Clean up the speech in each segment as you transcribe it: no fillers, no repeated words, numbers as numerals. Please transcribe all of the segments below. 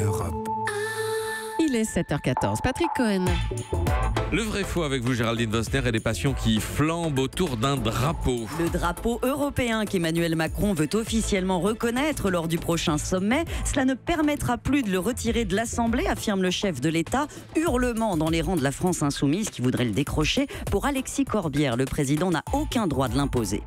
Europe. Il est 7h14. Patrick Cohen. Le vrai faux avec vous, Géraldine Vosner, et les passions qui flambent autour d'un drapeau. Le drapeau européen qu'Emmanuel Macron veut officiellement reconnaître lors du prochain sommet, cela ne permettra plus de le retirer de l'Assemblée, affirme le chef de l'État. Hurlement dans les rangs de la France insoumise qui voudrait le décrocher. Pour Alexis Corbière, le président n'a aucun droit de l'imposer.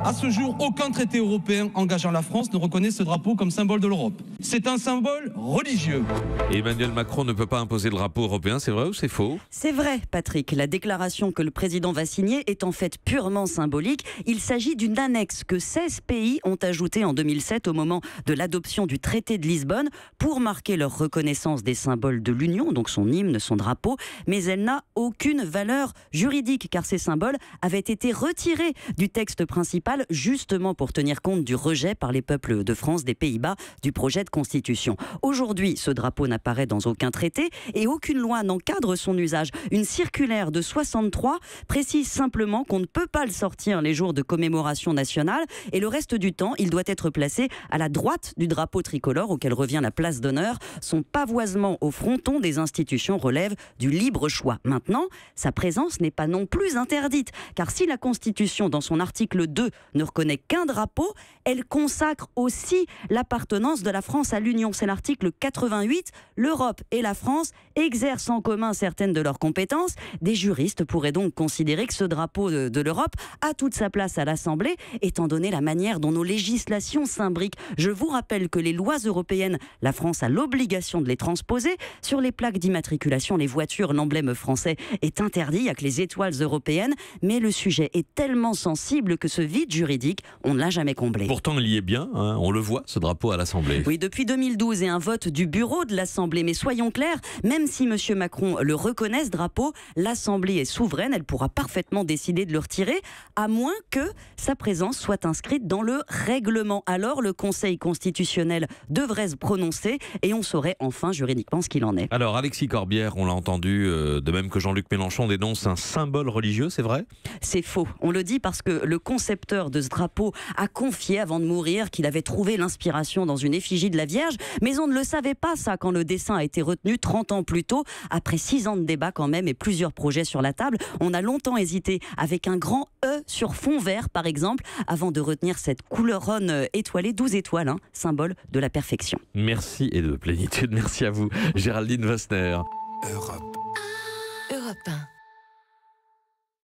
À ce jour, aucun traité européen engageant la France ne reconnaît ce drapeau comme symbole de l'Europe. C'est un symbole religieux. Et Emmanuel Macron ne peut pas imposer le drapeau européen, c'est vrai ou c'est faux ? C'est vrai, Patrick. La déclaration que le président va signer est en fait purement symbolique. Il s'agit d'une annexe que 16 pays ont ajoutée en 2007 au moment de l'adoption du traité de Lisbonne pour marquer leur reconnaissance des symboles de l'Union, donc son hymne, son drapeau. Mais elle n'a aucune valeur juridique car ces symboles avaient été retirés du texte principal justement pour tenir compte du rejet par les peuples de France, des Pays-Bas, du projet de constitution. Aujourd'hui, ce drapeau n'apparaît dans aucun traité et aucune loi n'encadre son usage. Une circulaire de 63 précise simplement qu'on ne peut pas le sortir les jours de commémoration nationale et le reste du temps, il doit être placé à la droite du drapeau tricolore auquel revient la place d'honneur. Son pavoisement au fronton des institutions relève du libre choix. Maintenant, sa présence n'est pas non plus interdite car si la Constitution, dans son article 2, ne reconnaît qu'un drapeau, elle consacre aussi l'appartenance de la France à l'Union. C'est l'article 88. L'Europe et la France exercent en commun certaines de leurs compétences. Des juristes pourraient donc considérer que ce drapeau de l'Europe a toute sa place à l'Assemblée, étant donné la manière dont nos législations s'imbriquent. Je vous rappelle que les lois européennes, la France a l'obligation de les transposer. Sur les plaques d'immatriculation, les voitures, l'emblème français est interdit, il n'y a que les étoiles européennes, mais le sujet est tellement sensible que ce vide juridique, on ne l'a jamais comblé. Pourtant, il y est bien, hein, on le voit, ce drapeau à l'Assemblée. Oui, depuis 2012 et un vote du bureau de l'Assemblée. Mais soyons clairs, même si M. Macron le reconnaît, ce drapeau, l'Assemblée est souveraine, elle pourra parfaitement décider de le retirer, à moins que sa présence soit inscrite dans le règlement. Alors, le Conseil constitutionnel devrait se prononcer et on saurait enfin juridiquement ce qu'il en est. Alors, Alexis Corbière, on l'a entendu, de même que Jean-Luc Mélenchon dénonce un symbole religieux, c'est vrai ? C'est faux. On le dit parce que le concepteur de ce drapeau a confié avant de mourir qu'il avait trouvé l'inspiration dans une effigie de la Vierge, mais on ne le savait pas ça quand le dessin a été retenu 30 ans plus tôt, après 6 ans de débat quand même et plusieurs projets sur la table. On a longtemps hésité avec un grand E sur fond vert par exemple, avant de retenir cette couleronne étoilée, 12 étoiles, hein, symbole de la perfection. Merci et de plénitude, merci à vous, Géraldine Vosner. Europe. Europe 1.